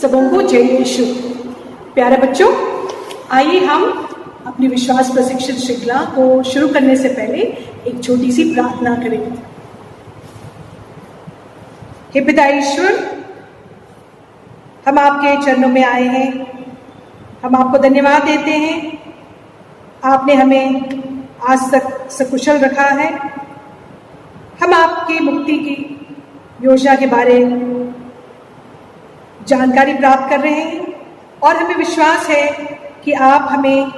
सबों को जय यीशु। प्यारे बच्चों, आइए हम अपनी विश्वास प्रशिक्षण श्रृंखला को शुरू करने से पहले एक छोटी सी प्रार्थना करें। हे पिता ईश्वर, हम आपके चरणों में आए हैं। हम आपको धन्यवाद देते हैं, आपने हमें आज तक सकुशल रखा है। हम आपकी मुक्ति की योजना के बारे में जानकारी प्राप्त कर रहे हैं और हमें विश्वास है कि आप हमें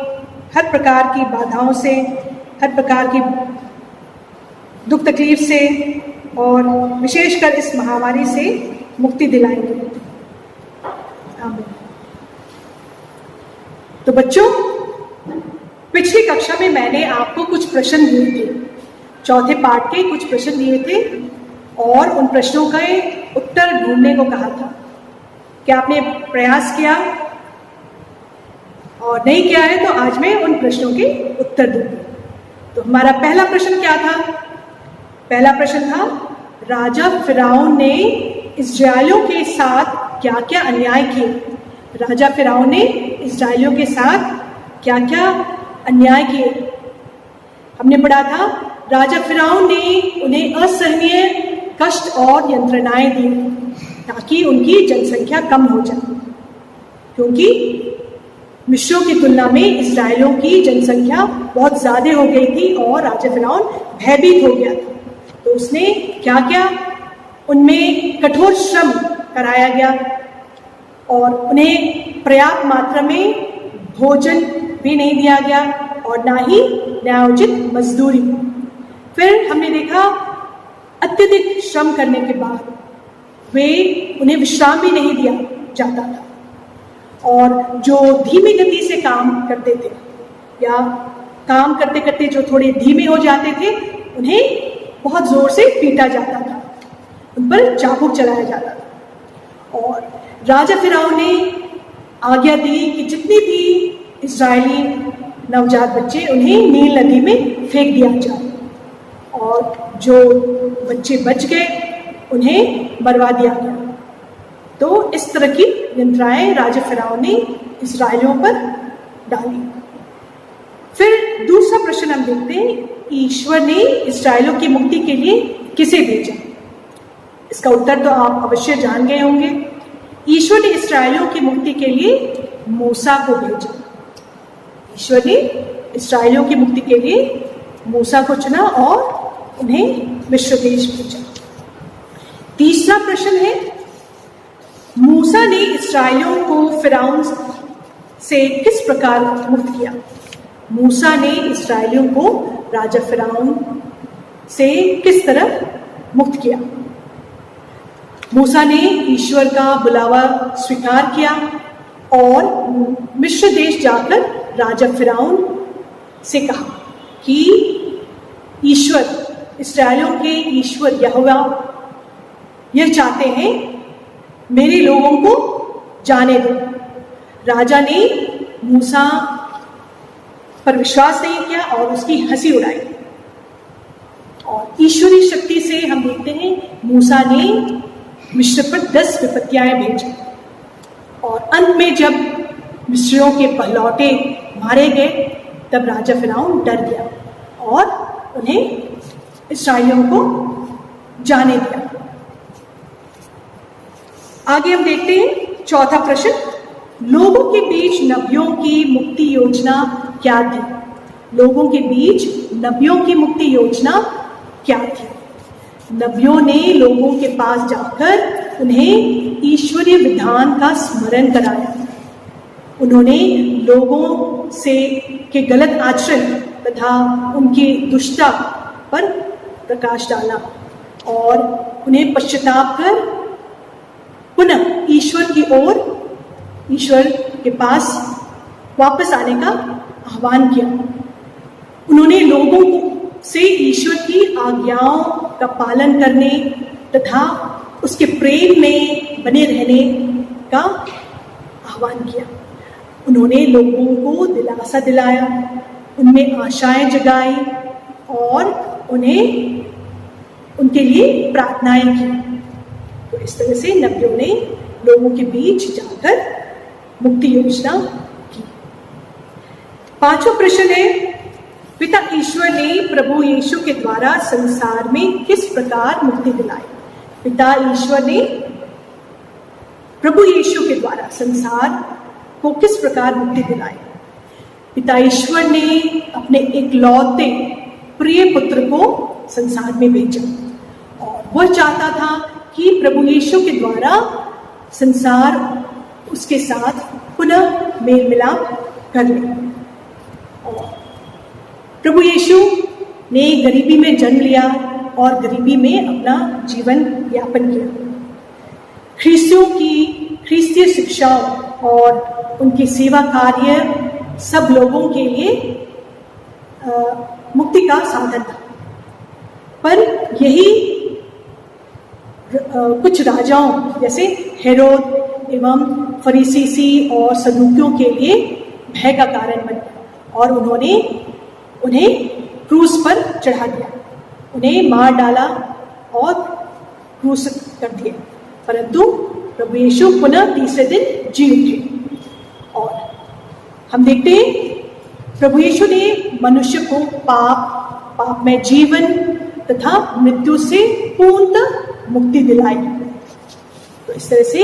हर प्रकार की बाधाओं से, हर प्रकार की दुख तकलीफ से और विशेषकर इस महामारी से मुक्ति दिलाएंगे। आमीन। तो बच्चों, पिछली कक्षा में मैंने आपको कुछ प्रश्न दिए थे, चौथे पाठ के कुछ प्रश्न दिए थे और उन प्रश्नों का उत्तर ढूंढने को कहा था। क्या आपने प्रयास किया? और नहीं किया है तो आज मैं उन प्रश्नों के उत्तर दूंगी। तो हमारा पहला प्रश्न क्या था? पहला प्रश्न था, राजा फिरौन ने इस्राएलियों के साथ क्या क्या अन्याय किए? राजा फिरौन ने इस्राएलियों के साथ क्या क्या अन्याय किए? हमने पढ़ा था, राजा फिरौन ने उन्हें असहनीय कष्ट और यंत्रणाएं दी ताकि उनकी जनसंख्या कम हो जाए, क्योंकि मिस्रियों की तुलना में इस्राएलियों की जनसंख्या बहुत ज्यादा हो गई थी और राजा फिरौन भयभीत हो गया था। तो उसने क्या क्या, उनमें कठोर श्रम कराया गया और उन्हें पर्याप्त मात्रा में भोजन भी नहीं दिया गया और ना ही न्यायोचित मजदूरी। फिर हमने देखा, अत्यधिक श्रम करने के बाद उन्हें विश्राम भी नहीं दिया जाता था और जो धीमी गति से काम करते थे या काम करते करते जो थोड़े धीमे हो जाते थे, उन्हें बहुत जोर से पीटा जाता था, उन पर चाबुक चलाया जाता था। और राजा फिरौन ने आज्ञा दी कि जितने भी इस्राएली नवजात बच्चे उन्हें नील नदी में फेंक दिया जाए और जो बच्चे बच गए उन्हें मरवा दिया गया। तो इस तरह की यंत्रणाएं राजा फिरौन ने इस्राएलियों पर डाली। फिर दूसरा प्रश्न हम देखते हैं, ईश्वर ने इस्राएलियों की मुक्ति के लिए किसे भेजा? इसका उत्तर तो आप अवश्य जान गए होंगे। ईश्वर ने इस्राएलियों की मुक्ति के लिए मूसा को भेजा। ईश्वर ने इस्राएलियों की मुक्ति के लिए मूसा को चुना और उन्हें मिस्र देश भेजा। तीसरा प्रश्न है, मूसा ने इस्राएलियों को फिरौन से किस प्रकार मुक्त किया? मूसा ने इस्राएलियों को राजा फिरौन से किस तरह मुक्त किया? मूसा ने ईश्वर का बुलावा स्वीकार किया और मिस्र देश जाकर राजा फिरौन से कहा कि ईश्वर, इस्राएलियों के ईश्वर यहोवा यह चाहते हैं, मेरे लोगों को जाने दो। राजा ने मूसा पर विश्वास नहीं किया और उसकी हंसी उड़ाई और ईश्वरीय शक्ति से हम देखते हैं मूसा ने मिस्र पर 10 विपत्तियां भेजी और अंत में जब मिस्रियों के पहलौटे मारे गए तब राजा फिरौन डर गया और उन्हें इस्राएलियों को जाने दिया। आगे हम देखते हैं चौथा प्रश्न, लोगों के बीच नबियों की मुक्ति योजना क्या थी? लोगों के बीच नबियों की मुक्ति योजना क्या थी? नबियों ने लोगों के पास जाकर उन्हें ईश्वरीय विधान का स्मरण कराया। उन्होंने लोगों से के गलत आचरण तथा उनकी दुष्टता पर प्रकाश डाला और उन्हें पश्चाताप कर पुनः ईश्वर की ओर, ईश्वर के पास वापस आने का आह्वान किया। उन्होंने लोगों से ईश्वर की आज्ञाओं का पालन करने तथा उसके प्रेम में बने रहने का आह्वान किया। उन्होंने लोगों को दिलासा दिलाया, उनमें आशाएं जगाई और उन्हें उनके लिए प्रार्थनाएं की। तो इस तरह से नबियों ने लोगों के बीच जाकर चलकर मुक्ति योजना की। पांचवा प्रश्न है, पिता ईश्वर ने प्रभु यीशु के द्वारा संसार में किस प्रकार मुक्ति दिलाई? पिता ईश्वर ने प्रभु यीशु के द्वारा संसार को किस प्रकार मुक्ति दिलाई? पिता ईश्वर ने अपने इकलौते प्रिय पुत्र को संसार में भेजा और वह चाहता था कि प्रभु यीशु के द्वारा संसार उसके साथ पुनः मेल मिलाप कर ले। और प्रभु यीशु ने गरीबी में जन्म लिया और गरीबी में अपना जीवन यापन किया। ख्रीस्तियों की ख्रीस्तीय शिक्षा और उनकी सेवा कार्य सब लोगों के लिए मुक्ति का साधन था, पर यही कुछ राजाओं जैसे हेरोद एवं फरीसीसी और सदूकियों के लिए भय का कारण बन गया और उन्होंने उन्हें क्रूस पर चढ़ा दिया, उन्हें मार डाला और क्रूस कर दिया। परंतु प्रभु यीशु पुनः तीसरे दिन जी उठे। और हम देखते हैं प्रभु यीशु ने मनुष्य को पाप में जीवन तथा मृत्यु से पूर्णतः मुक्ति दिलाई। तो इस तरह से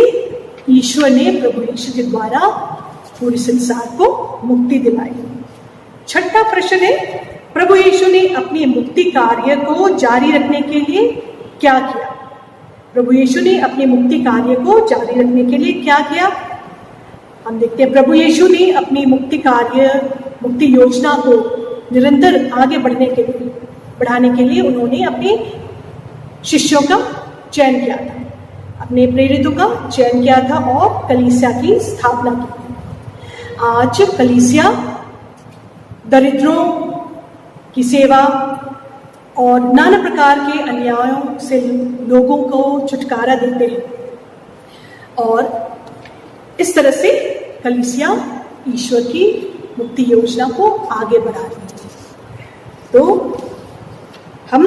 ईश्वर ने प्रभु यीशु के द्वारा पूरे संसार को मुक्ति दिलाई। छठा प्रश्न है, प्रभु यीशु ने अपने मुक्ति कार्य को जारी रखने के लिए क्या किया? प्रभु यीशु ने अपने मुक्ति कार्य को जारी रखने के लिए क्या किया? हम देखते हैं प्रभु यीशु ने अपनी मुक्ति योजना को निरंतर आगे बढ़ाने के लिए उन्होंने अपने शिष्यों का चयन किया था, अपने प्रेरितों का चयन किया था और कलीसिया की स्थापना की। आज कलीसिया दरिद्रों की सेवा और नाना प्रकार के अन्यायों से लोगों को छुटकारा देते हैं और इस तरह से कलीसिया ईश्वर की मुक्ति योजना को आगे बढ़ा रही है। तो हम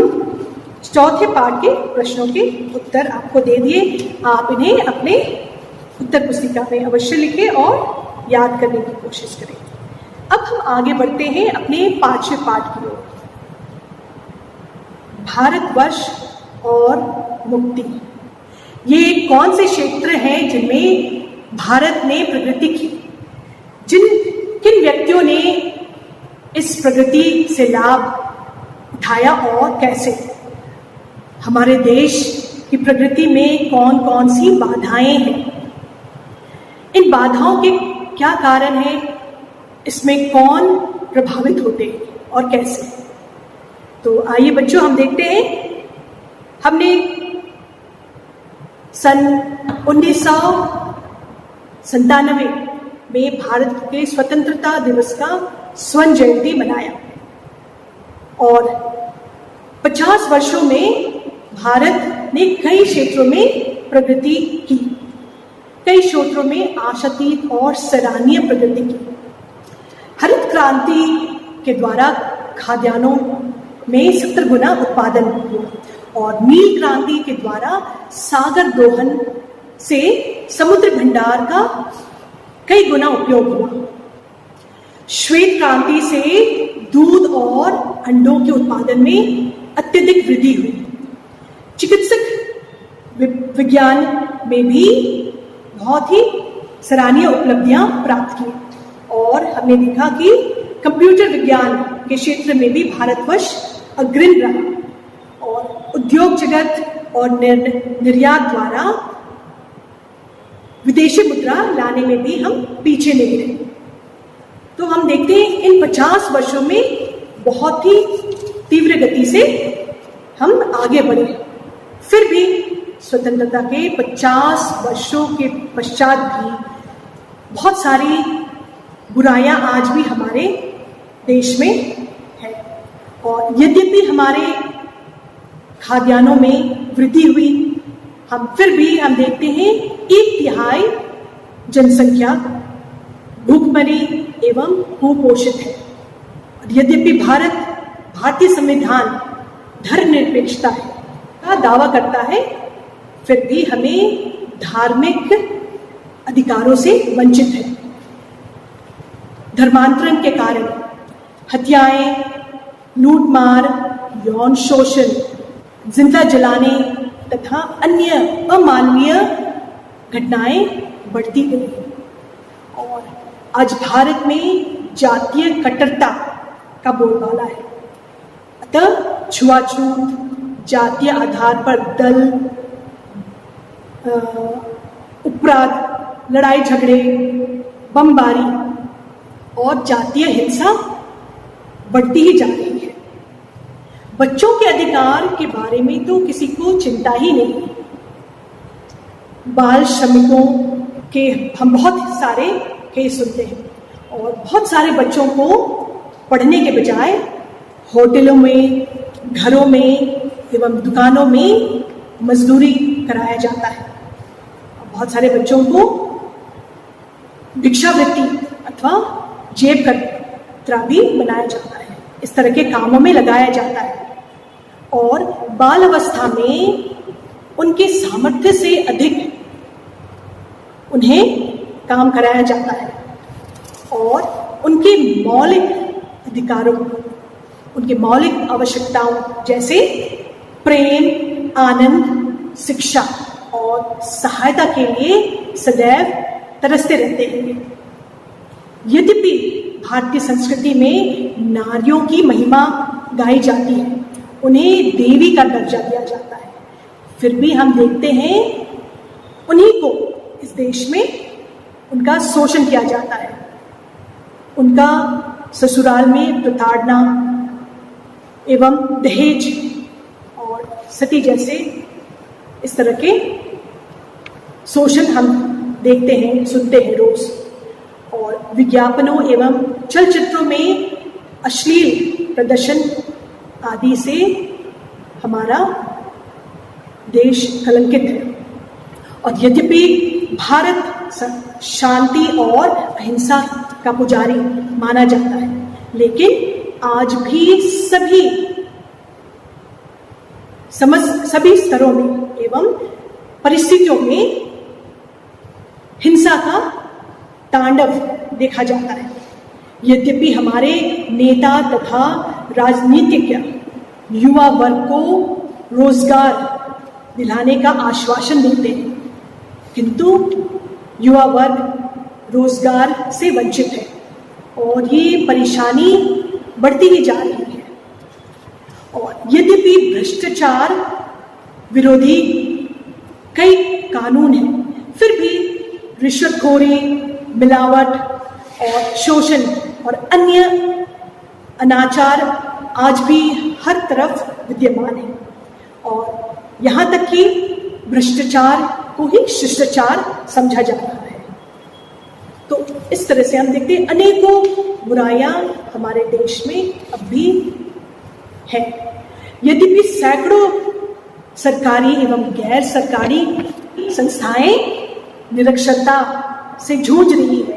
चौथे पाठ के प्रश्नों के उत्तर आपको दे दिए, आप इन्हें अपने उत्तर पुस्तिका में अवश्य लिखें और याद करने की कोशिश करें। अब हम आगे बढ़ते हैं अपने पांचवें पाठ की ओर, भारतवर्ष और मुक्ति। ये कौन से क्षेत्र हैं जिनमें भारत ने प्रगति की? किन व्यक्तियों ने इस प्रगति से लाभ उठाया और कैसे? हमारे देश की प्रगति में कौन कौन सी बाधाएं हैं? इन बाधाओं के क्या कारण है? इसमें कौन प्रभावित होते हैं और कैसे? तो आइए बच्चों, हम देखते हैं। हमने सन 1997 में भारत के स्वतंत्रता दिवस का स्वर्ण जयंती मनाया और 50 वर्षों में भारत ने कई क्षेत्रों में प्रगति की, कई क्षेत्रों में आशातीत और सराहनीय प्रगति की। हरित क्रांति के द्वारा खाद्यान्नों में 70 गुना उत्पादन हुआ और नील क्रांति के द्वारा सागर दोहन से समुद्र भंडार का कई गुना उपयोग हुआ। श्वेत क्रांति से दूध और अंडों के उत्पादन में अत्यधिक वृद्धि हुई। चिकित्सक विज्ञान में भी बहुत ही सराहनीय उपलब्धियां प्राप्त की और हमने देखा कि कंप्यूटर विज्ञान के क्षेत्र में भी भारतवर्ष अग्रणी रहा और उद्योग जगत और निर्यात द्वारा विदेशी मुद्रा लाने में भी हम पीछे नहीं रहे। तो हम देखते हैं इन 50 वर्षों में बहुत ही तीव्र गति से हम आगे बढ़े। फिर भी स्वतंत्रता के 50 वर्षों के पश्चात भी बहुत सारी बुराइयां आज भी हमारे देश में है और यद्यपि हमारे खाद्यान्नों में वृद्धि हुई, हम फिर भी हम देखते हैं 1/3 जनसंख्या भूखमरी एवं कुपोषित है। और यद्यपि भारतीय संविधान धर्मनिरपेक्षता का दावा करता है, फिर भी हमें धार्मिक अधिकारों से वंचित है। धर्मांतरण के कारण हत्याएं, लूटमार, यौन शोषण, जिंदा जलाने तथा अन्य अमानवीय घटनाएं बढ़ती गई और आज भारत में जातीय कट्टरता का बोलबाला है। अतः छुआछूत, जातीय आधार पर दल, अपराध, लड़ाई झगड़े, बमबारी और जातीय हिंसा बढ़ती ही जा रही है। बच्चों के अधिकार के बारे में तो किसी को चिंता ही नहीं। बाल श्रमिकों के हम बहुत सारे केस सुनते हैं और बहुत सारे बच्चों को पढ़ने के बजाय होटलों में, घरों में एवं दुकानों में मजदूरी कराया जाता है। बहुत सारे बच्चों को भिक्षावृत्ति अथवा जेब कतरा भी बनाया जाता है, इस तरह के कामों में लगाया जाता है और बाल अवस्था में उनके सामर्थ्य से अधिक उन्हें काम कराया जाता है और उनके मौलिक अधिकारों, उनके मौलिक आवश्यकताओं जैसे प्रेम, आनंद, शिक्षा और सहायता के लिए सदैव तरसते रहते हैं। यद्यपि भारतीय संस्कृति में नारियों की महिमा गाई जाती है, उन्हें देवी का दर्जा दिया जाता है, फिर भी हम देखते हैं उन्हीं को इस देश में उनका शोषण किया जाता है। उनका ससुराल में प्रताड़ना एवं दहेज और सती जैसे इस तरह के शोषण हम देखते हैं, सुनते हैं रोज। और विज्ञापनों एवं चलचित्रों में अश्लील प्रदर्शन आदि से हमारा देश कलंकित है। और यद्यपि भारत शांति और अहिंसा का पुजारी माना जाता है, लेकिन आज भी सभी स्तरों में एवं परिस्थितियों में हिंसा का तांडव देखा जाता है। यद्यपि हमारे नेता तथा राजनीतिज्ञ युवा वर्ग को रोजगार दिलाने का आश्वासन देते हैं, किंतु युवा वर्ग रोजगार से वंचित है और ये परेशानी बढ़ती ही जा रही है। और यद्यपि भ्रष्टाचार विरोधी कई कानून हैं, फिर भी रिश्वतखोरी, मिलावट और शोषण और अन्य अनाचार आज भी हर तरफ विद्यमान है और यहाँ तक कि भ्रष्टाचार को ही शिष्टाचार समझा जा रहा है। तो इस तरह से हम देखते हैं अनेकों बुराइयां हमारे देश में अब भी है। यद्यपि सैकड़ों सरकारी एवं गैर सरकारी संस्थाएं निरक्षरता से जूझ रही है,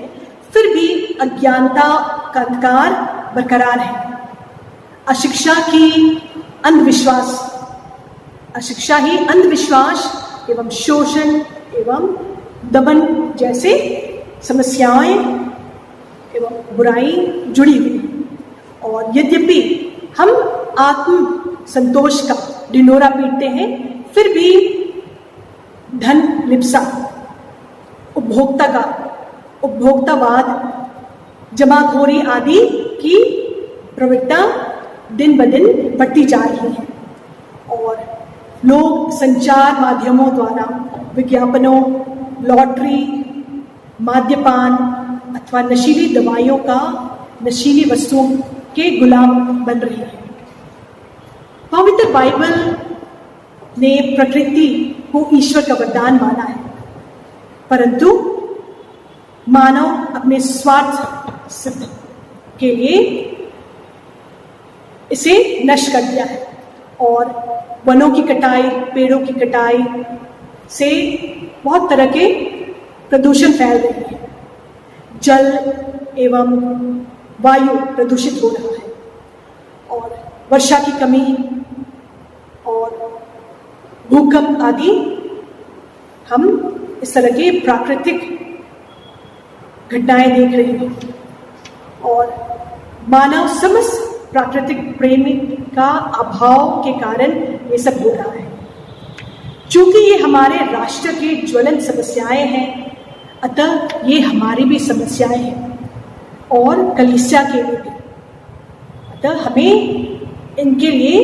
फिर भी अज्ञानता का अंधकार बरकरार है। अशिक्षा ही अंधविश्वास एवं शोषण एवं दमन जैसे समस्याएं एवं बुराई जुड़ी हुई है। और यद्यपि हम आत्म संतोष का ढिंढोरा पीटते हैं, फिर भी धन लिप्सा, उपभोक्तावाद, जमाखोरी आदि की प्रवृत्ति दिन ब दिन बढ़ती जा रही है और लोग संचार माध्यमों द्वारा विज्ञापनों, लॉटरी, मद्यपान अथवा नशीली दवाइयों का, नशीली वस्तुओं के गुलाम बन रहे हैं। पवित्र बाइबल ने प्रकृति को ईश्वर का वरदान माना है, परंतु मानव अपने स्वार्थ सिद्ध के लिए इसे नष्ट कर दिया है और वनों की कटाई, पेड़ों की कटाई से बहुत तरह के प्रदूषण फैल रहे हैं। जल एवं वायु प्रदूषित हो रहा है और वर्षा की कमी और भूकंप आदि हम इस तरह के प्राकृतिक घटनाएं देख रही हूँ और मानव समस्त प्राकृतिक प्रेम का अभाव के कारण ये सब हो रहा है। चूंकि ये हमारे राष्ट्र की ज्वलंत समस्याएं हैं, अतः ये हमारी भी समस्याएं हैं और कलीसिया के लिए भी। अतः हमें इनके लिए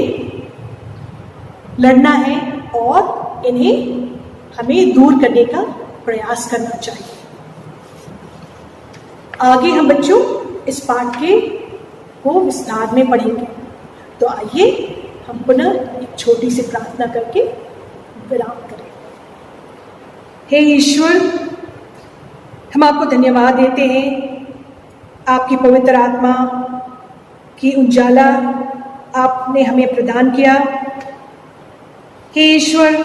लड़ना है और इन्हें हमें दूर करने का प्रयास करना चाहिए। आगे हम बच्चों इस पाठ को विस्तार में पढ़ेंगे। तो आइए हम पुनः एक छोटी सी प्रार्थना करके विराम करें। हे ईश्वर, हम आपको धन्यवाद देते हैं, आपकी पवित्र आत्मा की उजाला आपने हमें प्रदान किया। हे ईश्वर,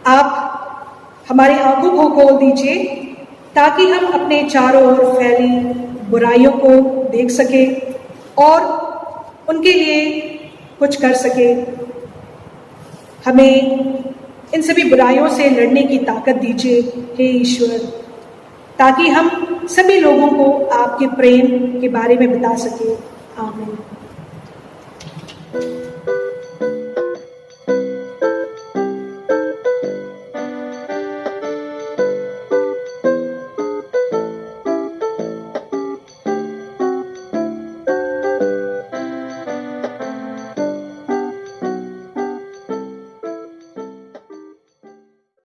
आप हमारी आंखों को खोल दीजिए ताकि हम अपने चारों ओर फैली बुराइयों को देख सके और उनके लिए कुछ कर सके। हमें इन सभी बुराइयों से लड़ने की ताकत दीजिए हे ईश्वर, ताकि हम सभी लोगों को आपके प्रेम के बारे में बता सके। आमीन।